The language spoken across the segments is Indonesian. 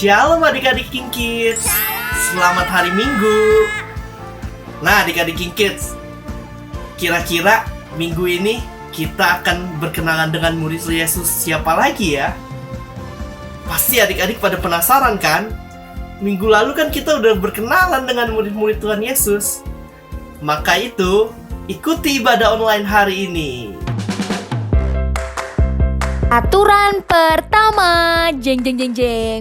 Shalom adik-adik King Kids. Selamat hari Minggu. Nah adik-adik King Kids, kira-kira minggu ini kita akan berkenalan dengan murid Yesus siapa lagi ya? Pasti adik-adik pada penasaran kan? Minggu lalu kan kita udah berkenalan dengan murid-murid Tuhan Yesus. Maka itu, ikuti ibadah online hari ini. Aturan pertama, jeng.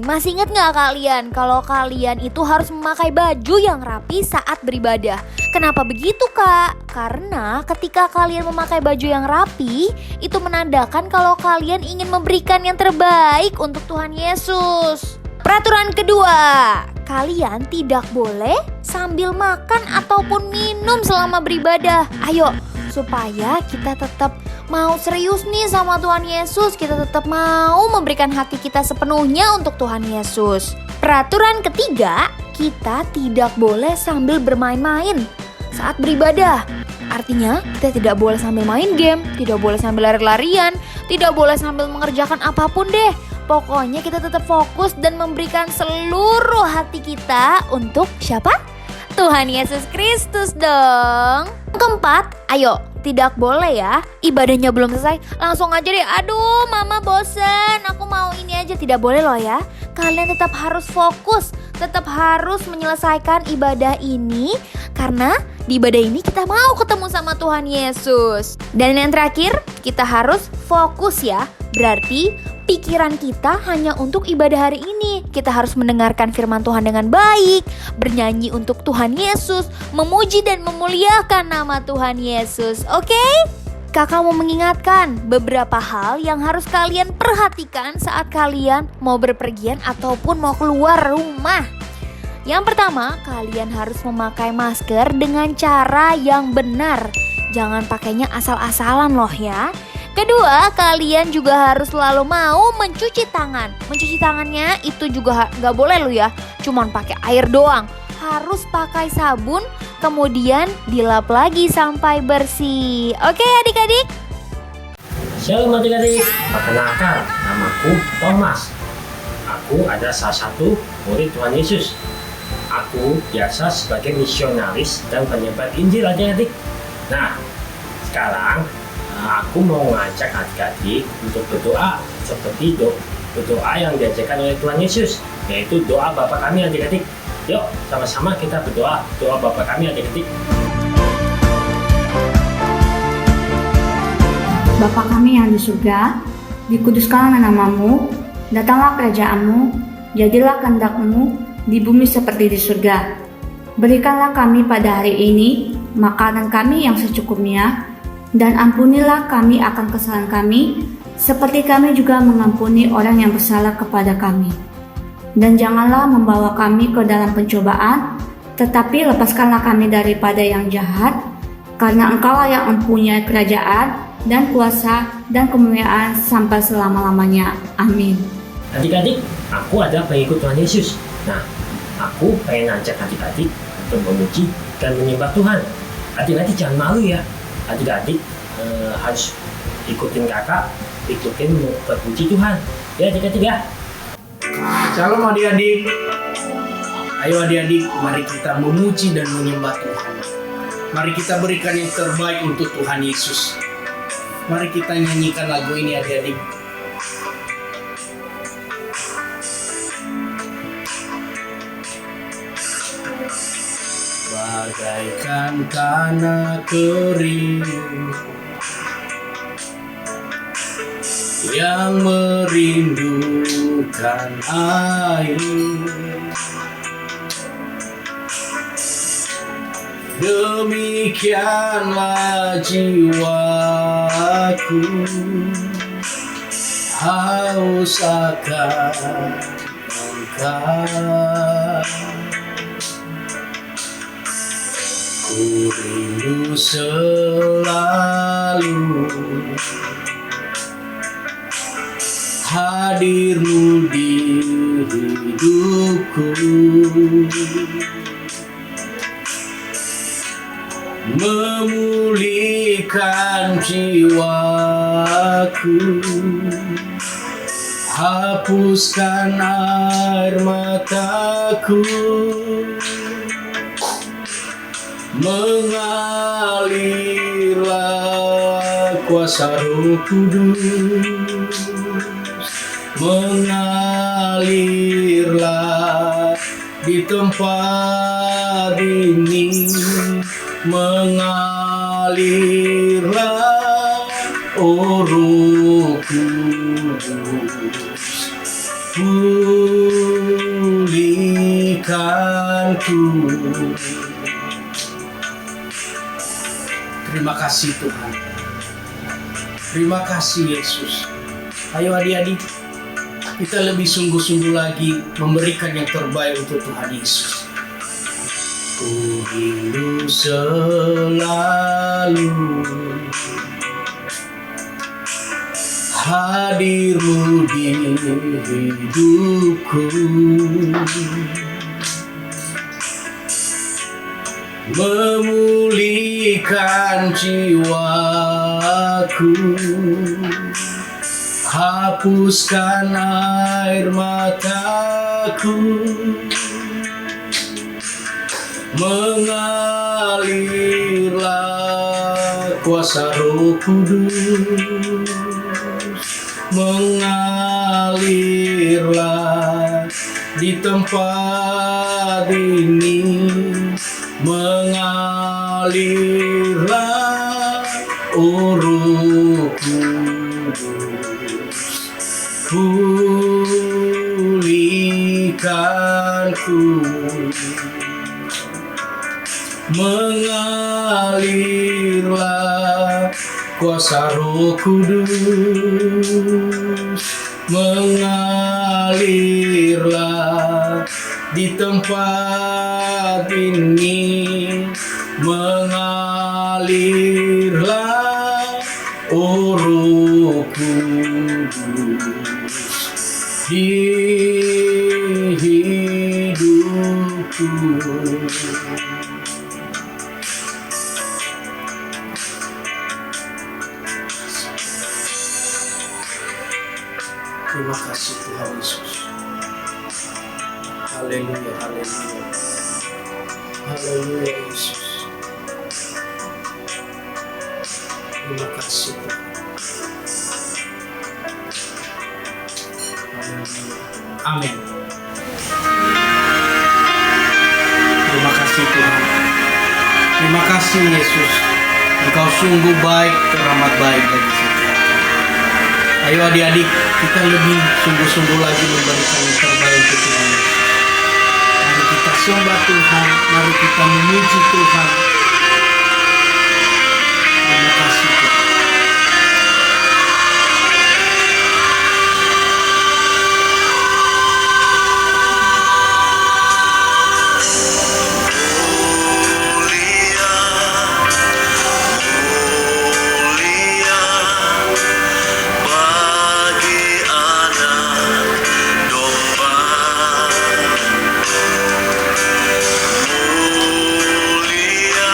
Masih ingat gak kalian kalau kalian itu harus memakai baju yang rapi saat beribadah? Kenapa begitu kak? Karena ketika kalian memakai baju yang rapi, itu menandakan kalau kalian ingin memberikan yang terbaik untuk Tuhan Yesus. Peraturan kedua, kalian tidak boleh sambil makan ataupun minum selama beribadah. Ayo, supaya kita tetap mau serius nih sama Tuhan Yesus, kita tetap mau memberikan hati kita sepenuhnya untuk Tuhan Yesus. Peraturan ketiga, kita tidak boleh sambil bermain-main saat beribadah. Artinya, kita tidak boleh sambil main game, tidak boleh sambil lari-larian, tidak boleh sambil mengerjakan apapun deh. Pokoknya kita tetap fokus dan memberikan seluruh hati kita untuk siapa? Tuhan Yesus Kristus dong. Keempat, ayo, tidak boleh ya, ibadahnya belum selesai langsung aja deh, aduh mama bosen, aku mau ini aja. Tidak boleh loh ya. Kalian tetap harus fokus, tetap harus menyelesaikan ibadah ini, karena di ibadah ini kita mau ketemu sama Tuhan Yesus. Dan yang terakhir, kita harus fokus ya. Berarti pikiran kita hanya untuk ibadah hari ini. Kita harus mendengarkan firman Tuhan dengan baik, bernyanyi untuk Tuhan Yesus, memuji dan memuliakan nama Tuhan Yesus. Oke? Kakak mau mengingatkan beberapa hal yang harus kalian perhatikan saat kalian mau berpergian ataupun mau keluar rumah. Yang pertama, kalian harus memakai masker dengan cara yang benar. Jangan pakainya asal-asalan loh ya. Kedua, kalian juga harus selalu mau mencuci tangan. Mencuci tangannya itu juga gak boleh loh ya, cuman pakai air doang. Harus pakai sabun, kemudian dilap lagi sampai bersih. Oke adik-adik? Shalom adik-adik, perkenalkan, namaku Thomas. Aku adalah salah satu murid Tuhan Yesus. Aku biasa sebagai misionaris dan penyebar Injil adik-adik. Nah, sekarang aku mau ngajak adik-adik untuk berdoa seperti doa yang diajarkan oleh Tuhan Yesus, yaitu doa Bapa kami adik-adik. Yuk, sama-sama kita berdoa doa Bapa kami adik-adik. Bapa kami yang di surga, dikuduskanlah namamu, datanglah kerajaanmu, jadilah kehendak-mu di bumi seperti di surga. Berikanlah kami pada hari ini makanan kami yang secukupnya, dan ampunilah kami akan kesalahan kami, seperti kami juga mengampuni orang yang bersalah kepada kami. Dan janganlah membawa kami ke dalam pencobaan, tetapi lepaskanlah kami daripada yang jahat, karena Engkaulah yang mempunyai kerajaan dan kuasa dan kemuliaan sampai selama-lamanya. Amin. Adik-adik, aku adalah pengikut Tuhan Yesus. Nah, aku pengen ngajak adik-adik untuk memuji dan menyembah Tuhan. Adik-adik jangan malu ya. Adik-adik harus ikutin kakak, ikutin berpuji Tuhan. Ya adik-adik ya. Shalom adik-adik. Ayo adik-adik, mari kita memuji dan menyembah Tuhan. Mari kita berikan yang terbaik untuk Tuhan Yesus. Mari kita nyanyikan lagu ini adik-adik. Bagaikan tanah kering yang merindukan air, demikianlah jiwaku haus akan Engkau. Ku rindu selalu hadir-Mu di hidupku, memulihkan jiwaku hapuskan air mataku, mengalirlah kuasa Roh Kudus, mengalirlah di tempat ini, mengalirlah, oh Roh Kudus, pulihkanku. Terima kasih Tuhan. Terima kasih Yesus. Ayo adik-adik, kita lebih sungguh-sungguh lagi memberikan yang terbaik untuk Tuhan Yesus. Ku rindu selalu hadir-Mu di hidupku, memulihkan jiwaku, hapuskan air mataku, mengalirlah kuasa Roh Kudus, mengalirlah di tempat ini, mengalirlah, oh Roh Kudus, pulihkanku, mengalirlah kuasa Roh Kudus, mengalirlah di tempat ini, mengalirlah, oh Roh Kudus, di hidupku. Terima kasih Tuhan Yesus. Haleluya, haleluya. Haleluya Yesus. Terima kasih Tuhan. Haleluya. Amin. Terima kasih Tuhan. Terima kasih Yesus. Engkau sungguh baik, teramat baik bagi kita. Ayo adik-adik, kita lebih sungguh-sungguh lagi memberikan yang terbaik untuk Tuhan. Mari kita sembah Tuhan, mari kita memuji Tuhan. Terima kasih Tuhan. Mulia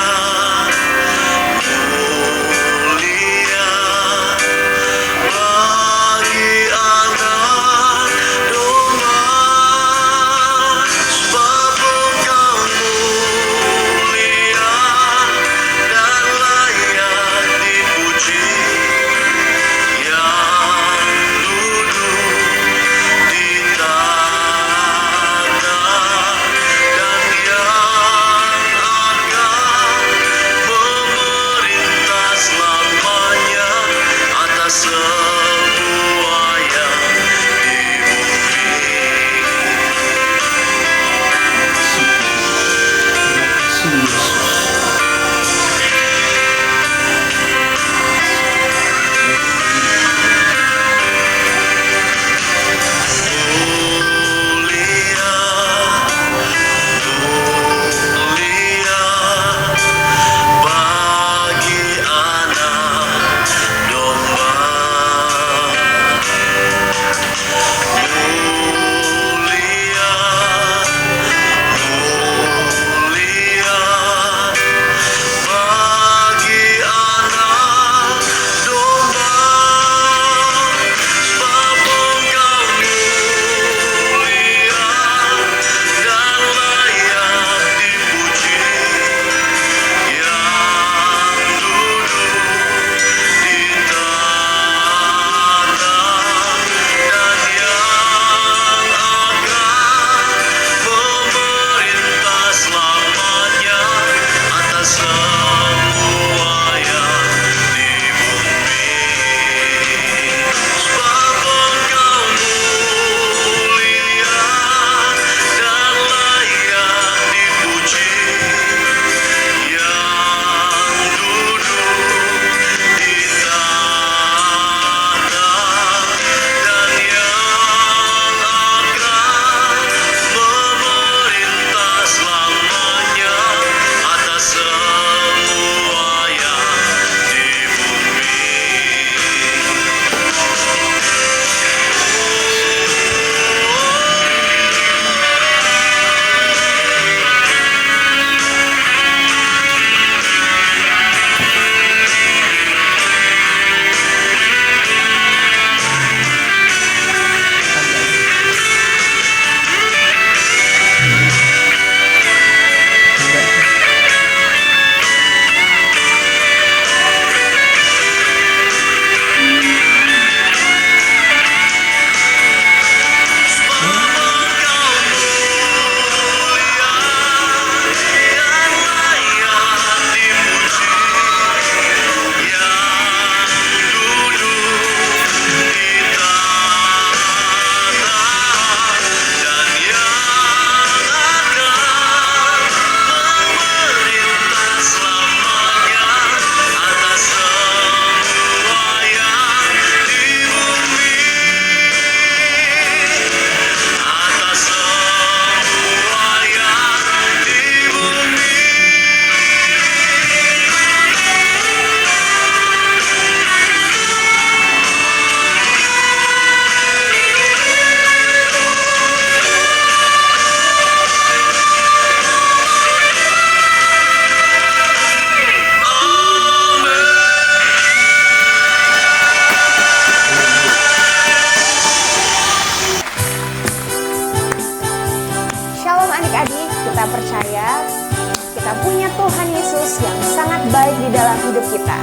yang sangat baik di dalam hidup kita.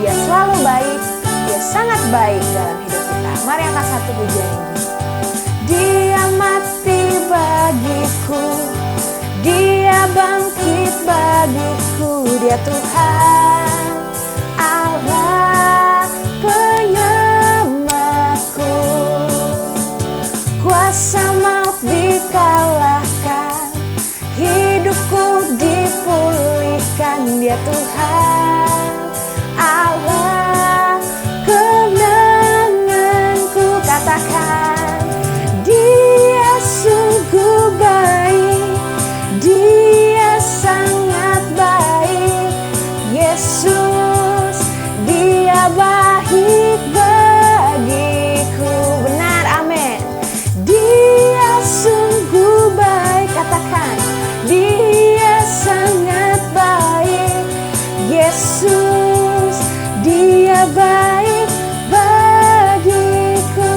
Dia selalu baik, dia sangat baik dalam hidup kita. Mari angkat satu pujian ini. Dia mati bagiku, dia bangkit bagiku, dia Tuhan Allah penyelamatku. Kuasa maut dikalahkan, hidupku dipulihkan, dia Tuhan Allah kemenanganku. Katakan, dia sungguh baik, dia sangat baik, Yesus, dia baik bagiku. Benar, amin. Dia sungguh baik, katakan, dia sangat baik, Yesus, dia baik bagiku.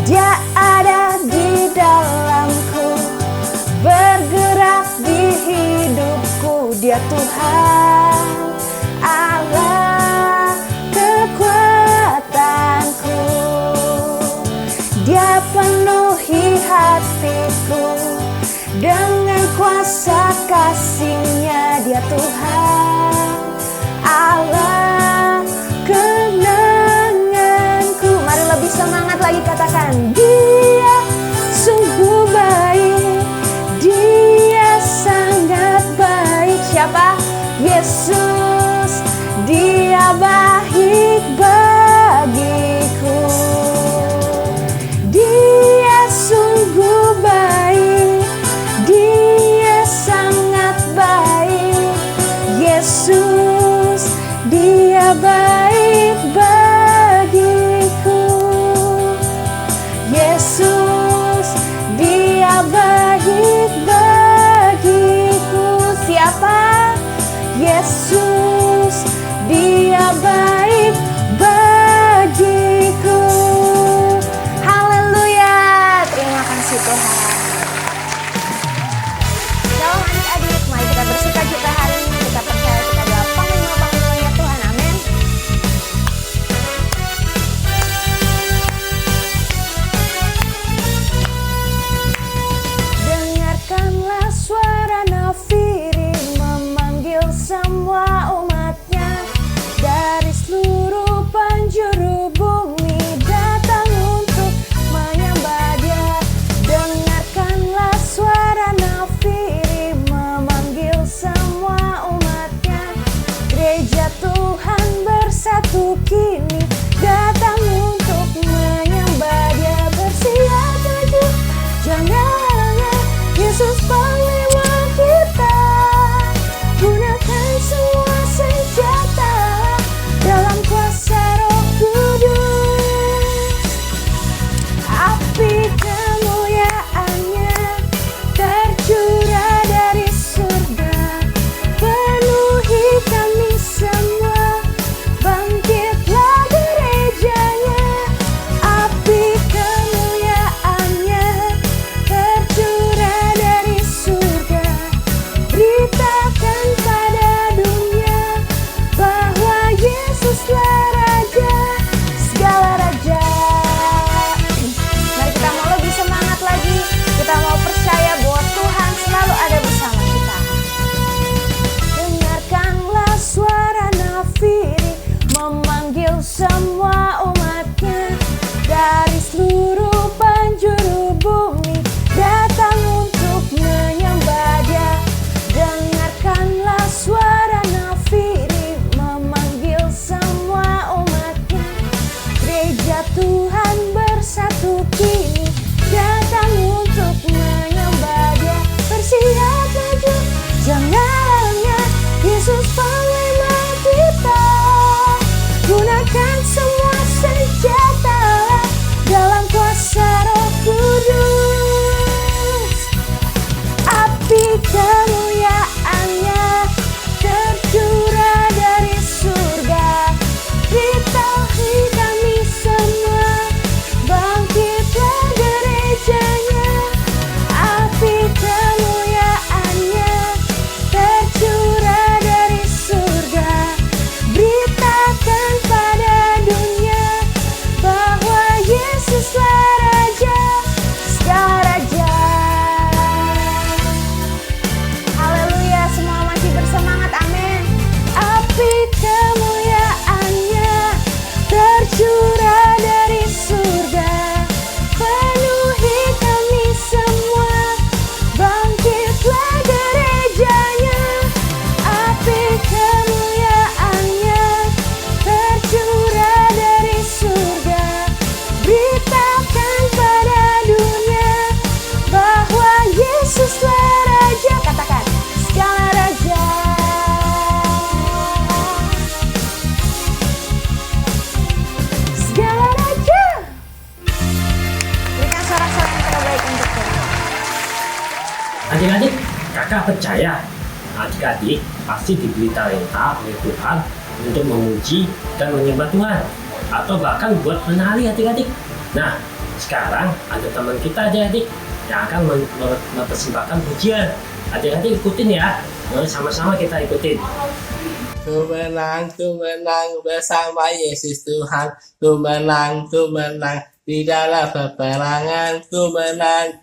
Dia ada di dalamku, bergerak di hidupku, dia Tuhan Allah kekuatanku. Dia penuhi hatiku dengan kuasa kasih-Nya, dia Tuhan Allah kenanganku. Mari lebih semangat lagi, katakan, dia sungguh baik, dia sangat baik. Siapa? Yesus, dia baik bagiku. Dia sungguh baik, dia sangat baik, Yesus, dia baik bagiku. Yesus, dia baik bagiku. Siapa? Yesus, dia baik bagiku. Haleluya, terima kasih Tuhan. Shalom adik-adik, mari kita bersukacita hari ini. Kita percaya kita adalah panglima-panglimanya Tuhan, amin. Dengarkanlah suara nafiri memanggil semua umatnya dari seluruh penjuru bumi datang untuk menyembah Dia. Dengarkanlah suara nafiri memanggil semua umatnya. Gereja Tuhan bersatu kini datang untuk menyembah Dia. Bersiap maju, jangan lengah, Yesus panglima kita. Gunakan semua senjata dalam kuasa Roh Kudus. Api kemuliaan-Nya tercurah dari surga, penuhi kami semua. Bangkitlah gereja-Nya. Api kemuliaan-Nya tercurah dari surga. Beritakan pada dunia bahwa Yesuslah Raja segala raja. Mari kita mau lebih semangat lagi. Kita mau percaya bahwa Tuhan selalu ada bersama kita. Dengarkanlah suara nafiri memanggil semua umatnya dari seluruh penjuru bumi datang untuk menyembah Dia. Dengarkanlah suara nafiri memanggil semua umatnya. Gereja Tuhan bersatu kini datang untuk menyembah Dia. Bersiap maju, jangan lengah, Yesus panglima kita. Gunakan semua senjata dalam kuasa Roh Kudus. Api kemuliaan-Nya tercurah dari surga. Beritahi kami semua, bangkitlah gereja-Nya. Yesuslah Raja, segala raja. Haleluya, semua masih bersemangat, amin. Api kemuliaannya tercurah dari surga, penuhi kami semua, bangkitlah gerejanya. Api kemuliaannya tercurah dari surga, beritakan pada dunia bahwa Yesuslah Raja. Katakan, segala raja. Segala raja. Berikan sorak-sorai yang terbaik untuk Tuhan. Adik-adik, kakak percaya adik-adik pasti diberi talenta oleh Tuhan untuk memuji dan menyembah Tuhan, atau bahkan buat menari adik-adik. Nah, sekarang ada teman kita adik-adik yang akan mempersembahkan pujian. Adik-adik ikutin ya, mari sama-sama kita ikutin. Ku menang bersama Yesus Tuhan. Ku menang di dalam peperangan. Ku menang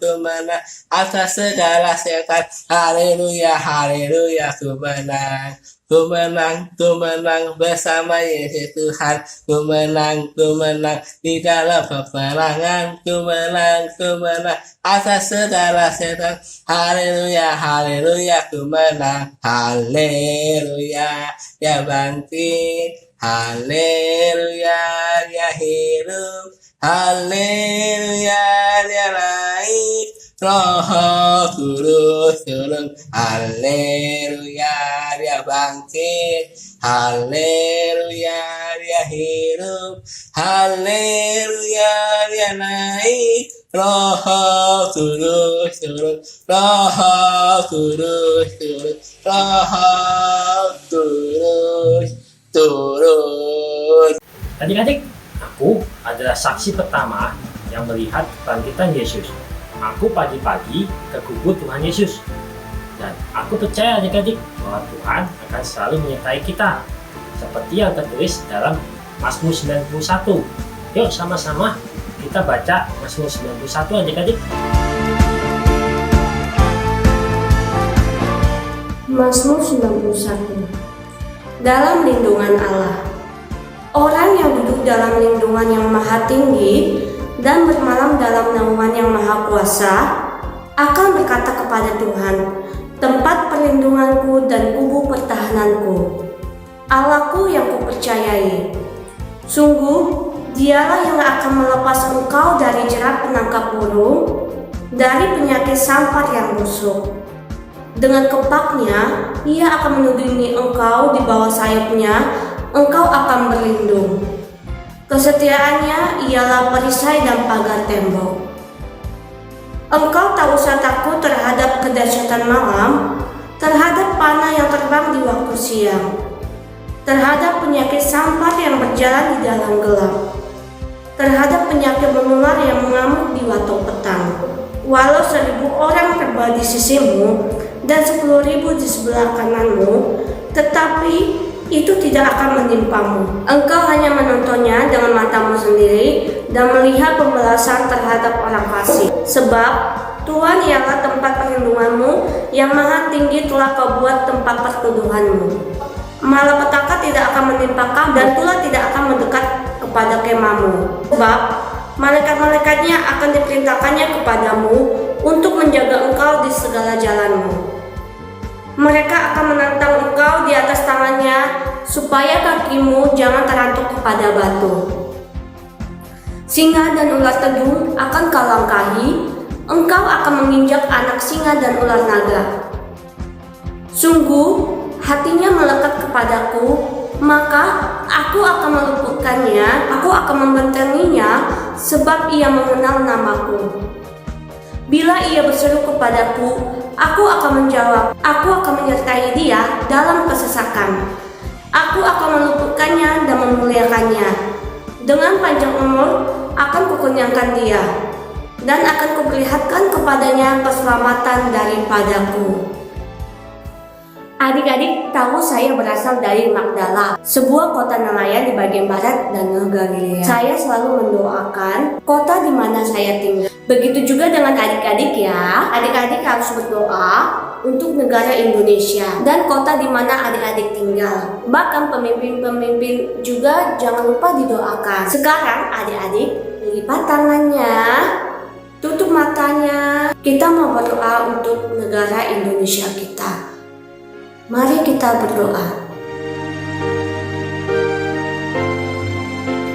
atas segala setan. Haleluya, haleluya, ku menang. Ku menang bersama Yesus Tuhan. Ku menang di dalam peperangan. Ku menang atas segala setan. Haleluya, haleluya, ku menang. Haleluya, dia bangkit. Haleluya, dia hidup. Haleluya, dia naik. Roh Kudus turun. Haleluya, dia bangkit. Haleluya, dia hidup. Haleluya, dia naik. Roh Kudus turun. Roh Kudus turun. Roh Kudus turun. Adik-adik, aku adalah saksi pertama yang melihat kebangkitan Yesus. Aku pagi-pagi ke kubur Tuhan Yesus. Dan aku percaya adik-adik bahwa Tuhan akan selalu menyertai kita, seperti yang tertulis dalam Mazmur 91. Yuk sama-sama kita baca Mazmur 91 adik-adik. Mazmur 91. Dalam lindungan Allah. Orang yang duduk dalam lindungan yang maha tinggi dan bermalam dalam naungan yang maha kuasa akan berkata kepada Tuhan, tempat perlindunganku dan kubu pertahananku, Allahku yang kupercayai. Sungguh, dialah yang akan melepas engkau dari jerat penangkap burung, dari penyakit sampar yang busuk. Dengan kepaknya, ia akan melindungi engkau di bawah sayapnya, engkau akan berlindung. Kesetiaannya ialah perisai dan pagar tembok. Engkau tak usah takut terhadap kedahsyatan malam, terhadap panah yang terbang di waktu siang, terhadap penyakit sampar yang berjalan di dalam gelap, terhadap penyakit menular yang mengamuk di waktu petang. Walau 1000 orang terbang di sisimu dan 10.000 di sebelah kananmu, tetapi itu tidak akan menimpamu. Engkau hanya menontonnya dengan matamu sendiri dan melihat pembalasan terhadap orang fasik. Sebab Tuhan ialah tempat perlindunganmu, yang maha tinggi telah kau buat tempat perteduhanmu. Malapetaka tidak akan menimpa kamu dan tulah tidak akan mendekat kepada kemahmu. Sebab malaikat-malaikatnya akan diperintahkannya kepadamu untuk menjaga engkau di segala jalanmu. Mereka akan menantang engkau di atas tangannya, supaya kakimu jangan terantuk kepada batu. Singa dan ular tedung akan kau langkahi, engkau akan menginjak anak singa dan ular naga. Sungguh, hatinya melekat kepadaku, maka aku akan meluputkannya, aku akan membentenginya, sebab ia mengenal namaku. Bila ia berseru kepadaku, aku akan menjawab. Aku akan menyertai dia dalam kesesakan. Aku akan meluputkannya dan memuliakannya. Dengan panjang umur akan kukenyangkan dia, dan akan kuperlihatkan kepadanya keselamatan daripadaku. Adik-adik tahu saya berasal dari Magdala, sebuah kota nelayan di bagian barat Danau Galilea. Saya selalu mendoakan kota di mana saya tinggal. Begitu juga dengan adik-adik ya. Adik-adik harus berdoa untuk negara Indonesia dan kota di mana adik-adik tinggal. Bahkan pemimpin-pemimpin juga jangan lupa didoakan. Sekarang adik-adik lipat tangannya, tutup matanya. Kita mau berdoa untuk negara Indonesia kita. Mari kita berdoa.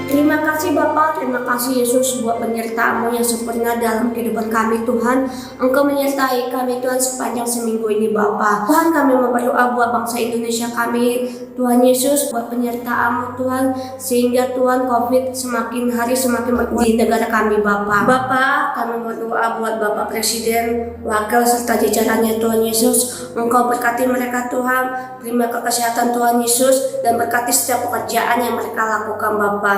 Terima kasih Bapa, terima kasih Yesus buat penyertaan-Mu yang sempurna dalam kehidupan kami Tuhan. Engkau menyertai kami Tuhan sepanjang seminggu ini Bapa. Tuhan, kami mau berdoa buat bangsa Indonesia kami. Tuhan Yesus, buat penyertaan-Mu Tuhan, sehingga Tuhan COVID semakin hari semakin berkurang di negara kami Bapa. Bapa, kami berdoa buat Bapak Presiden, wakil serta jajarannya Tuhan Yesus. Engkau berkati mereka Tuhan, terima kesehatan Tuhan Yesus, dan berkati setiap pekerjaan yang mereka lakukan Bapa.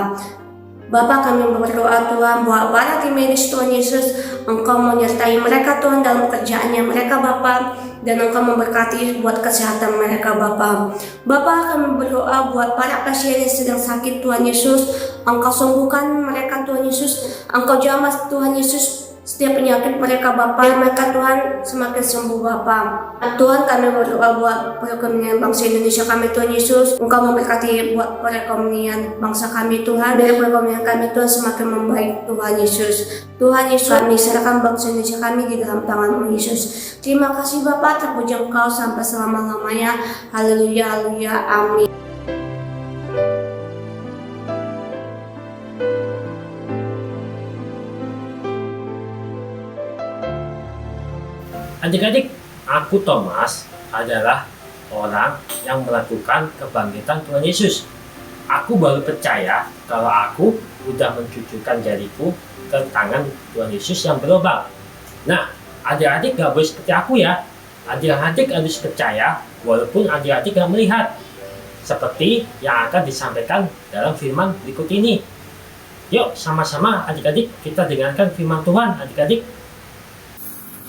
Bapa, kami berdoa Tuhan buat para tim medis Tuhan Yesus, Engkau menyertai mereka Tuhan dalam pekerjaannya mereka Bapa, dan Engkau memberkati buat kesehatan mereka Bapa. Bapa, kami berdoa buat para pasien yang sedang sakit Tuhan Yesus, Engkau sembuhkan mereka Tuhan Yesus, Engkau jamah Tuhan Yesus setiap penyakit mereka Bapa, dan mereka Tuhan semakin sembuh Bapa. Tuhan, kami berdoa buat perekonomian bangsa Indonesia kami Tuhan Yesus, Engkau memberkati buat perekonomian bangsa kami Tuhan, biar perekonomian kami Tuhan semakin membaik Tuhan Yesus. Tuhan Yesus, kami serahkan bangsa Indonesia kami di dalam tangan-Mu Yesus. Terima kasih Bapa, terpuji Engkau sampai selama-lamanya. Haleluya, haleluya, amin. Adik-adik, aku Thomas adalah orang yang melakukan kebangkitan Tuhan Yesus. Aku baru percaya kalau aku sudah mencucukkan jariku ke tangan Tuhan Yesus yang berlubang. Nah, adik-adik gak boleh seperti aku ya. Adik-adik harus percaya walaupun adik-adik gak melihat. Seperti yang akan disampaikan dalam firman berikut ini. Yuk, sama-sama adik-adik kita dengarkan firman Tuhan, adik-adik.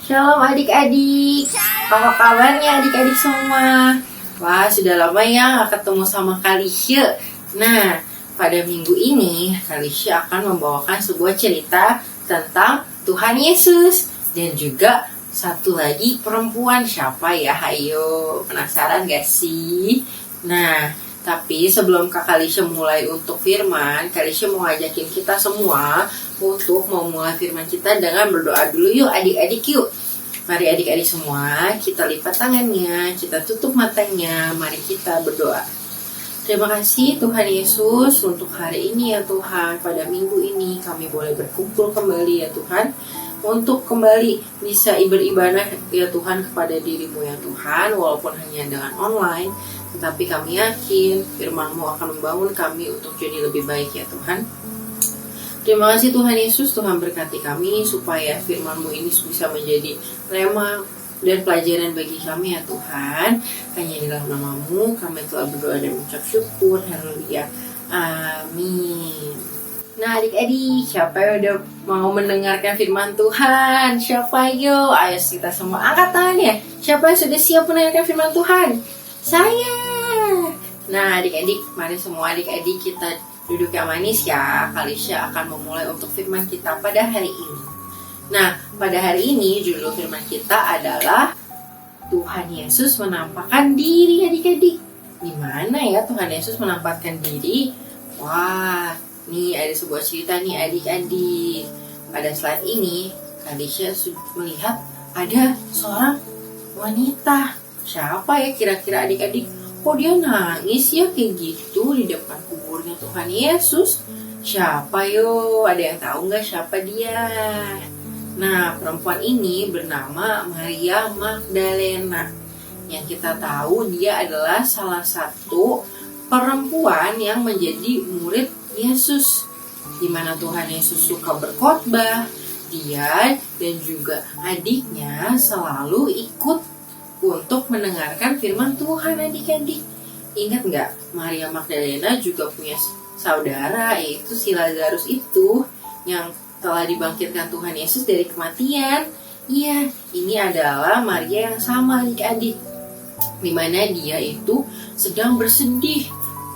Shalom adik-adik, apa kabarnya adik-adik semua? Wah, sudah lama ya gak ketemu sama Kalisya. Nah, pada minggu ini Kalisya akan membawakan sebuah cerita tentang Tuhan Yesus. Dan juga satu lagi perempuan, siapa ya? Ayo, penasaran gak sih? Nah, tapi sebelum Kak Kalisya mulai untuk firman, Kalisya mau ngajakin kita semua untuk memulai firman kita dengan berdoa dulu. Yuk adik-adik, yuk. Mari adik-adik semua, kita lipat tangannya, kita tutup matanya, mari kita berdoa. Terima kasih Tuhan Yesus untuk hari ini ya Tuhan. Pada minggu ini kami boleh berkumpul kembali ya Tuhan, untuk kembali bisa beribadah ya Tuhan kepada diri-Mu ya Tuhan, walaupun hanya dengan online. Tetapi kami yakin firman-Mu akan membangun kami untuk jadi lebih baik ya Tuhan. Terima kasih Tuhan Yesus, Tuhan berkati kami supaya firman-Mu ini bisa menjadi rema dan pelajaran bagi kami ya Tuhan. Hanya di dalam nama-Mu kami telah berdoa dan mengucap syukur. Haleluya, amin. Nah adik-adik, siapa yang udah mau mendengarkan firman Tuhan? Siapa yo? Ayo kita semua angkat tangan ya. Siapa yang sudah siap mendengarkan firman Tuhan? Saya. Nah adik-adik, mari semua adik-adik kita duduk yang manis ya. Kalisya akan memulai untuk firman kita pada hari ini. Nah, pada hari ini judul firman kita adalah Tuhan Yesus menampakkan diri adik-adik. Di mana ya Tuhan Yesus menampakkan diri? Wah, nih ada sebuah cerita nih adik-adik. Pada slide ini, Kalisya melihat ada seorang wanita. Siapa ya kira-kira adik-adik? Kok dia nangis ya kayak gitu di depan kuburnya Tuhan Yesus? Siapa yo? Ada yang tahu nggak siapa dia? Nah, perempuan ini bernama Maria Magdalena. Yang kita tahu dia adalah salah satu perempuan yang menjadi murid Yesus. Di mana Tuhan Yesus suka berkhotbah, dia dan juga adiknya selalu ikut untuk mendengarkan firman Tuhan adik-adik. Ingat nggak, Maria Magdalena juga punya saudara, yaitu si Lazarus itu yang telah dibangkitkan Tuhan Yesus dari kematian. Iya, ini adalah Maria yang sama adik-adik. di mana dia itu sedang bersedih.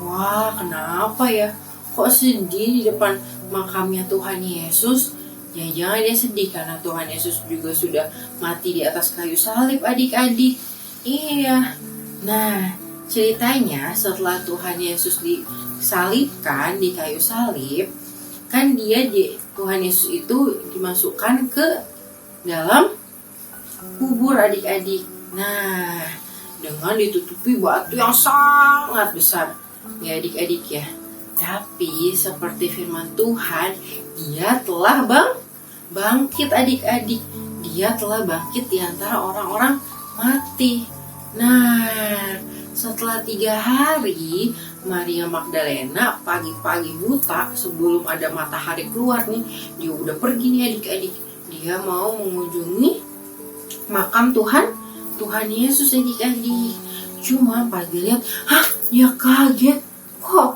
Wah, kenapa ya? Kok sedih di depan makamnya Tuhan Yesus? Jangan-jangan dia sedih karena Tuhan Yesus juga sudah mati di atas kayu salib, adik-adik. Iya. Nah, ceritanya setelah Tuhan Yesus disalibkan di kayu salib, kan Tuhan Yesus itu dimasukkan ke dalam kubur, adik-adik. Nah, dengan ditutupi batu yang sangat besar, ya adik-adik ya. Tapi seperti firman Tuhan, dia telah bangkit, adik-adik. Dia telah bangkit di antara orang-orang mati. Nah, setelah 3 hari, Maria Magdalena pagi-pagi buta sebelum ada matahari keluar nih, dia udah pergi nih adik-adik. Dia mau mengunjungi makam Tuhan Yesus, adik-adik. Cuma pas dia lihat, dia kaget. Kok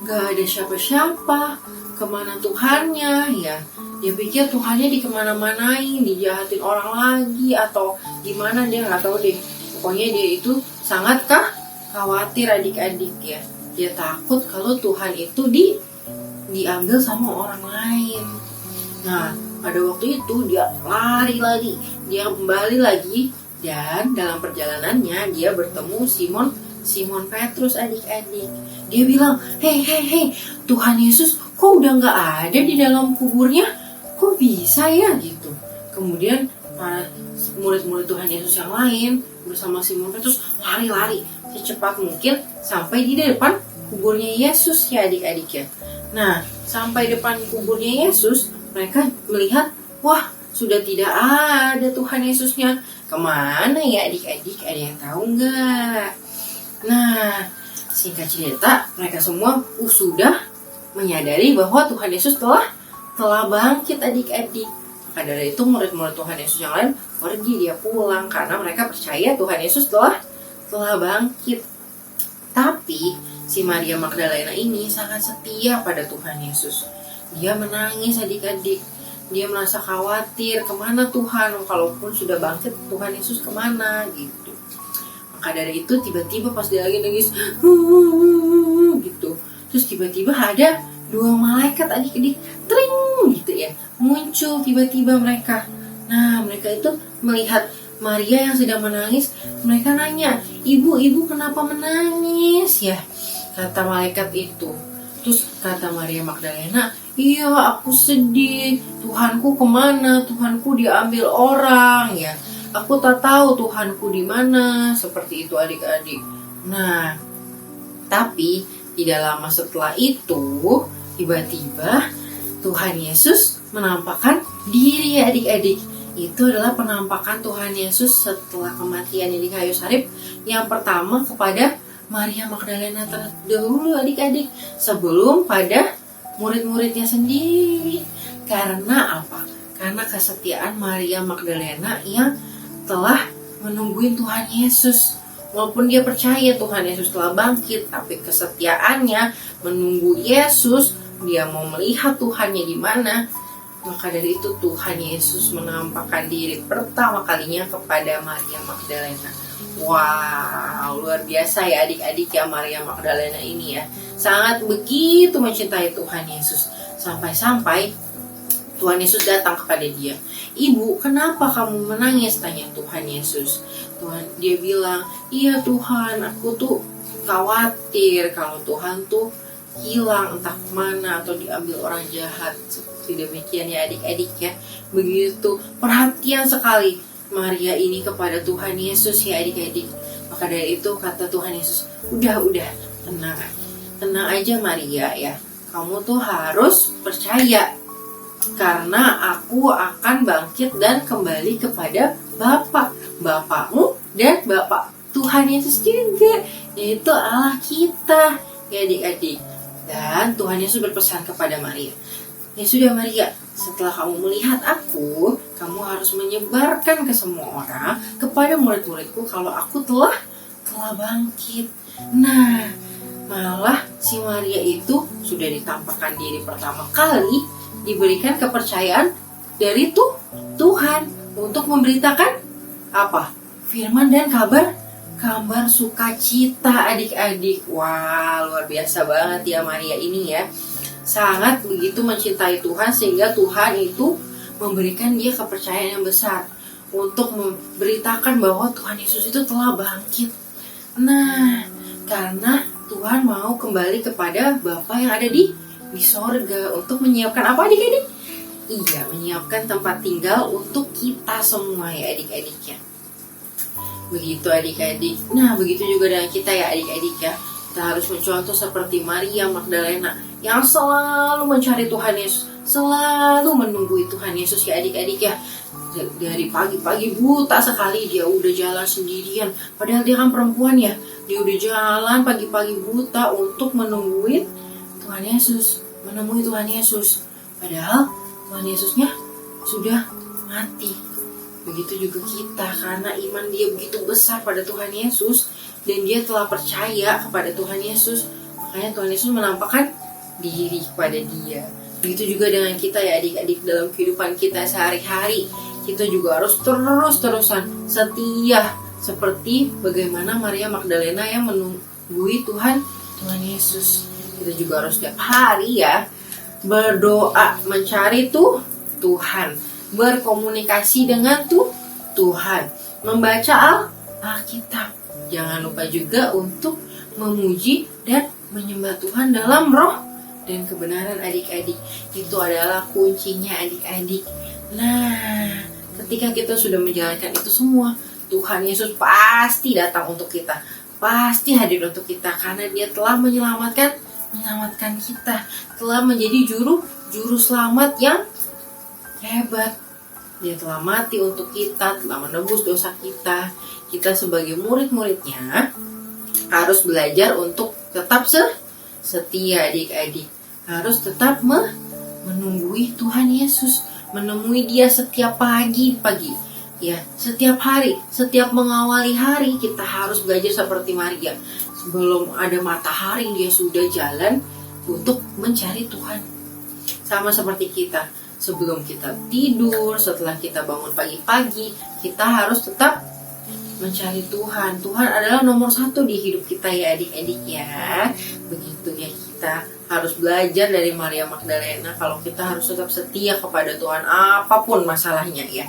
gak ada siapa-siapa? Kemana Tuhannya ya? Dia pikir Tuhannya dikemana-manain, dijahatin orang lagi atau gimana, dia nggak tahu deh. Pokoknya dia itu sangat khawatir, adik-adik ya. Dia takut kalau Tuhan itu diambil sama orang lain. Nah, pada waktu itu dia lari lagi, dia kembali lagi, dan dalam perjalanannya dia bertemu Simon Petrus, adik-adik. Dia bilang, hei, Tuhan Yesus kok udah nggak ada di dalam kuburnya? Kok bisa ya gitu? Kemudian murid-murid Tuhan Yesus yang lain bersama Simon Petrus lari-lari secepat mungkin sampai di depan kuburnya Yesus ya adik-adik ya. Nah, sampai depan kuburnya Yesus, mereka melihat, wah, sudah tidak ada Tuhan Yesusnya. Kemana ya adik-adik? Ada yang tahu nggak? Nah, singkat cerita, mereka semua sudah menyadari bahwa Tuhan Yesus telah bangkit, adik-adik. Maka dari itu murid-murid Tuhan Yesus yang lain pergi, dia pulang karena mereka percaya Tuhan Yesus telah bangkit. Tapi si Maria Magdalena ini sangat setia pada Tuhan Yesus. Dia menangis, adik-adik. Dia merasa khawatir, kemana Tuhan? Kalaupun sudah bangkit, Tuhan Yesus kemana? Gitu. Maka dari itu tiba-tiba pas dia lagi nangis, gitu. Terus tiba-tiba ada 2 malaikat, adik-adik, tring gitu ya, muncul tiba-tiba mereka. Nah, mereka itu melihat Maria yang sedang menangis. Mereka nanya, ibu kenapa menangis ya? Kata malaikat itu. Terus kata Maria Magdalena, iya aku sedih, Tuhanku kemana? Tuhanku diambil orang ya. Aku tak tahu Tuhanku di mana. Seperti itu adik-adik. Nah, tapi tidak lama setelah itu, tiba-tiba Tuhan Yesus menampakkan diri adik-adik. Itu adalah penampakan Tuhan Yesus setelah kematiannya di kayu salib. Yang pertama kepada Maria Magdalena terdahulu adik-adik, sebelum pada murid-muridnya sendiri. Karena apa? Karena kesetiaan Maria Magdalena yang telah menungguin Tuhan Yesus. Walaupun dia percaya Tuhan Yesus telah bangkit, tapi kesetiaannya menunggu Yesus, dia mau melihat Tuhannya di mana. Maka dari itu Tuhan Yesus menampakkan diri pertama kalinya kepada Maria Magdalena. Wow, luar biasa ya adik-adik ya Maria Magdalena ini ya. Sangat begitu mencintai Tuhan Yesus. Sampai-sampai Tuhan Yesus datang kepada dia. Ibu, kenapa kamu menangis? Tanya Tuhan Yesus. Dia bilang, iya Tuhan, aku tuh khawatir kalau Tuhan tuh hilang entah kemana atau diambil orang jahat. Seperti demikian ya adik-adik ya. Begitu perhatian sekali Maria ini kepada Tuhan Yesus ya adik-adik. Maka dari itu kata Tuhan Yesus, udah tenang aja Maria ya. Kamu tuh harus percaya karena aku akan bangkit dan kembali kepada Bapakmu dan Bapak Tuhan Yesus juga, yaitu Allah kita ya adik-adik. Dan Tuhan Yesus berpesan kepada Maria, ya sudah Maria, setelah kamu melihat aku, kamu harus menyebarkan ke semua orang, kepada murid-muridku kalau aku telah bangkit. Nah, malah si Maria itu sudah ditampakkan diri pertama kali, diberikan kepercayaan dari Tuhan untuk memberitakan apa? Firman dan kabar gambar sukacita adik-adik. Wah, luar biasa banget ya Maria ini ya. Sangat begitu mencintai Tuhan sehingga Tuhan itu memberikan dia kepercayaan yang besar untuk memberitakan bahwa Tuhan Yesus itu telah bangkit. Nah, karena Tuhan mau kembali kepada Bapa yang ada di sorga untuk menyiapkan apa adik-adik? Iya, menyiapkan tempat tinggal untuk kita semua ya adik-adik ya. Begitu adik-adik. Nah, begitu juga dengan kita ya adik-adik ya. Kita harus mencontoh seperti Maria Magdalena yang selalu mencari Tuhan Yesus, selalu menunggu Tuhan Yesus ya adik-adik ya. Dari pagi-pagi buta sekali dia udah jalan sendirian. Padahal dia kan perempuan ya. Dia udah jalan pagi-pagi buta untuk menungguin Tuhan Yesus, menemui Tuhan Yesus. Padahal Tuhan Yesusnya sudah mati. Begitu juga kita, karena iman dia begitu besar pada Tuhan Yesus dan dia telah percaya kepada Tuhan Yesus, makanya Tuhan Yesus menampakkan diri kepada dia. Begitu juga dengan kita ya adik-adik, dalam kehidupan kita sehari-hari kita juga harus terus-terusan setia seperti bagaimana Maria Magdalena yang menunggui Tuhan Yesus. Kita juga harus setiap hari ya berdoa, mencari Tuhan, berkomunikasi dengan Tuhan, membaca Alkitab. Jangan lupa juga untuk memuji dan menyembah Tuhan dalam roh dan kebenaran adik-adik. Itu adalah kuncinya adik-adik. Nah, ketika kita sudah menjalankan itu semua, Tuhan Yesus pasti datang untuk kita, pasti hadir untuk kita, karena dia telah menyelamatkan kita, telah menjadi juru selamat yang hebat. Dia telah mati untuk kita, telah menebus dosa kita. Kita sebagai murid-muridnya harus belajar untuk tetap setia adik-adik. Harus tetap menunggui Tuhan Yesus, menemui dia setiap pagi. Ya, setiap hari, setiap mengawali hari kita harus belajar seperti Maria. Sebelum ada matahari dia sudah jalan untuk mencari Tuhan. Sama seperti kita. Sebelum kita tidur, setelah kita bangun pagi-pagi, kita harus tetap mencari Tuhan. Tuhan adalah nomor 1 di hidup kita ya adik-adik ya. Begitu ya, kita harus belajar dari Maria Magdalena kalau kita harus tetap setia kepada Tuhan apapun masalahnya ya.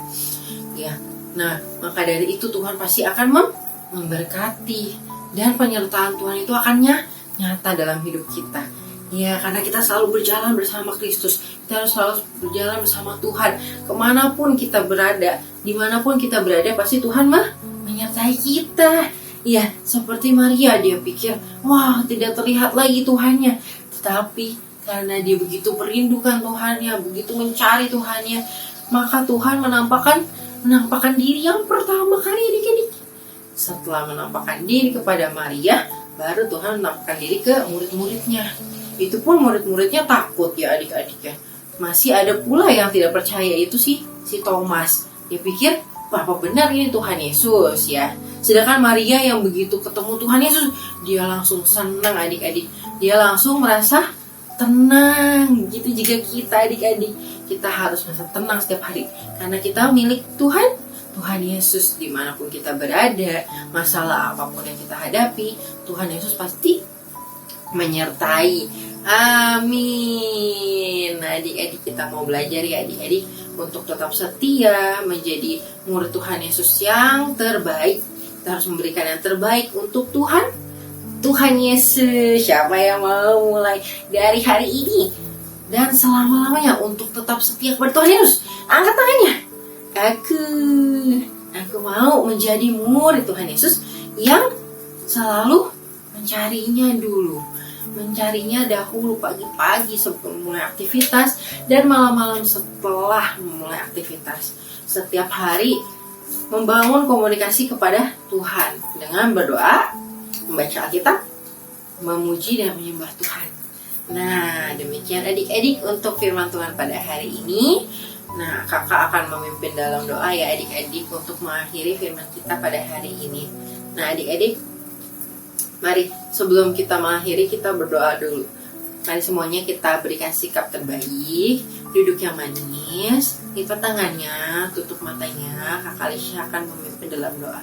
Ya. Nah, maka dari itu Tuhan pasti akan memberkati dan penyertaan Tuhan itu akan nyata dalam hidup kita. Ya, karena kita selalu berjalan bersama Kristus. Kita harus selalu berjalan bersama Tuhan. Kemanapun kita berada, dimanapun kita berada, pasti Tuhan menyertai kita. Ya, seperti Maria, dia pikir, wah tidak terlihat lagi Tuhannya. Tetapi karena dia begitu merindukan Tuhannya, begitu mencari Tuhannya, maka Tuhan menampakkan diri yang pertama kali adik-adik. Setelah menampakkan diri kepada Maria, baru Tuhan menampakkan diri ke murid-muridnya. Itu pun murid-muridnya takut ya adik-adik ya. Masih ada pula yang tidak percaya, itu si Thomas. Dia pikir, apa benar ini Tuhan Yesus ya. Sedangkan Maria yang begitu ketemu Tuhan Yesus, dia langsung senang adik-adik. Dia langsung merasa tenang. Gitu juga kita adik-adik. Kita harus merasa tenang setiap hari. Karena kita milik Tuhan Yesus. Dimanapun kita berada, masalah apapun yang kita hadapi, Tuhan Yesus pasti menyertai. Amin. Nah, adik-adik, kita mau belajar ya adik-adik untuk tetap setia menjadi murid Tuhan Yesus yang terbaik. Kita harus memberikan yang terbaik untuk Tuhan Yesus. Siapa yang mau mulai dari hari ini dan selama-lamanya untuk tetap setia kepada Tuhan Yesus? Angkat tangannya. Aku mau menjadi murid Tuhan Yesus yang selalu mencarinya dulu. Mencarinya dahulu pagi-pagi sebelum mulai aktivitas dan malam-malam setelah memulai aktivitas. Setiap hari membangun komunikasi kepada Tuhan dengan berdoa, membaca Alkitab, memuji dan menyembah Tuhan. Nah, demikian adik-adik untuk firman Tuhan pada hari ini. Nah, kakak akan memimpin dalam doa ya adik-adik untuk mengakhiri firman kita pada hari ini. Nah, adik-adik, mari sebelum kita mengakhiri kita berdoa dulu. Mari semuanya kita berikan sikap terbaik, duduk yang manis, lipat tangannya, tutup matanya. Kakak Lisha akan memimpin dalam doa.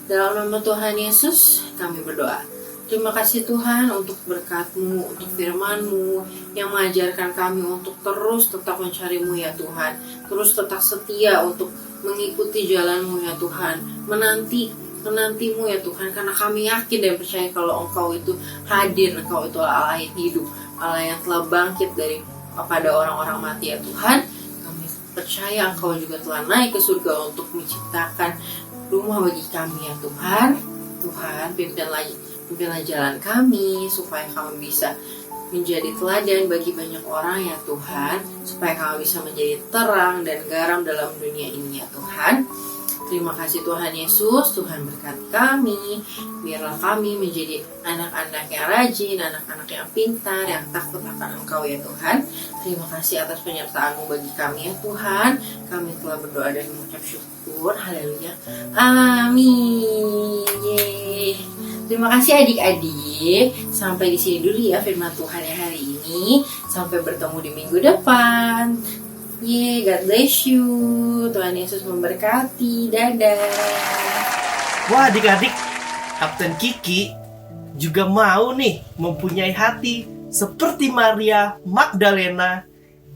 Dalam nama Tuhan Yesus kami berdoa. Terima kasih Tuhan untuk berkat-Mu, untuk firman-Mu yang mengajarkan kami untuk terus tetap mencari-Mu ya Tuhan. Terus tetap setia untuk mengikuti jalan-Mu ya Tuhan. Menanti-Mu ya Tuhan, karena kami yakin dan percaya kalau Engkau itu hadir, Engkau itu Allah yang hidup, Allah yang telah bangkit pada orang-orang mati ya Tuhan. Kami percaya Engkau juga telah naik ke surga untuk menciptakan rumah bagi kami ya Tuhan. Tuhan, pimpinlah jalan kami supaya kami bisa menjadi teladan bagi banyak orang ya Tuhan, supaya kami bisa menjadi terang dan garam dalam dunia ini ya Tuhan. Terima kasih Tuhan Yesus, Tuhan berkati kami, biarlah kami menjadi anak-anak yang rajin, anak-anak yang pintar, yang takut akan Engkau ya Tuhan. Terima kasih atas penyertaan-Mu bagi kami ya Tuhan. Kami telah berdoa dan mengucap syukur, haleluya, amin. Yeay. Terima kasih adik-adik. Sampai di sini dulu ya firman Tuhan yang hari ini. Sampai bertemu di minggu depan. God bless you. Tuhan Yesus memberkati. Dadah. Wah adik-adik, Kapten Kiki juga mau nih mempunyai hati seperti Maria Magdalena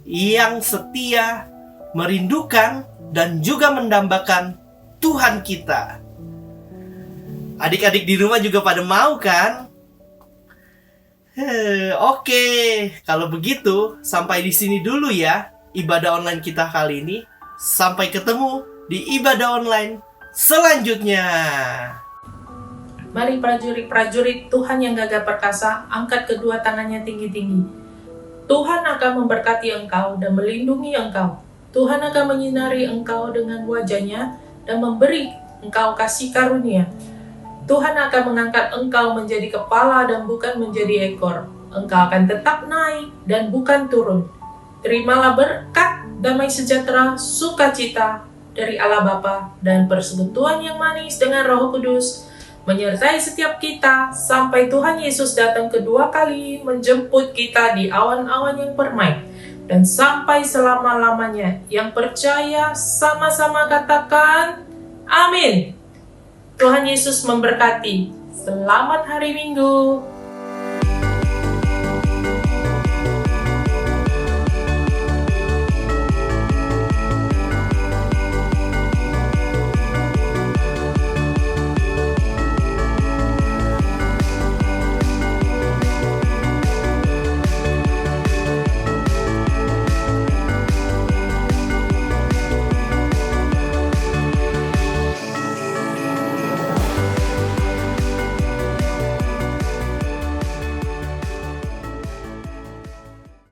yang setia, merindukan, dan juga mendambakan Tuhan kita. Adik-adik di rumah juga pada mau kan? Oke, kalau begitu sampai di sini dulu ya ibadah online kita kali ini. Sampai ketemu di ibadah online selanjutnya. Mari prajurit-prajurit Tuhan yang gagah perkasa, angkat kedua tangannya tinggi-tinggi. Tuhan akan memberkati engkau dan melindungi engkau. Tuhan akan menyinari engkau dengan wajahnya dan memberi engkau kasih karunia. Tuhan akan mengangkat engkau menjadi kepala dan bukan menjadi ekor. Engkau akan tetap naik dan bukan turun. Terimalah berkat, damai sejahtera, sukacita dari Allah Bapa dan persekutuan yang manis dengan Roh Kudus menyertai setiap kita sampai Tuhan Yesus datang kedua kali menjemput kita di awan-awan yang permai dan sampai selama-lamanya. Yang percaya sama-sama katakan amin. Tuhan Yesus memberkati. Selamat hari Minggu.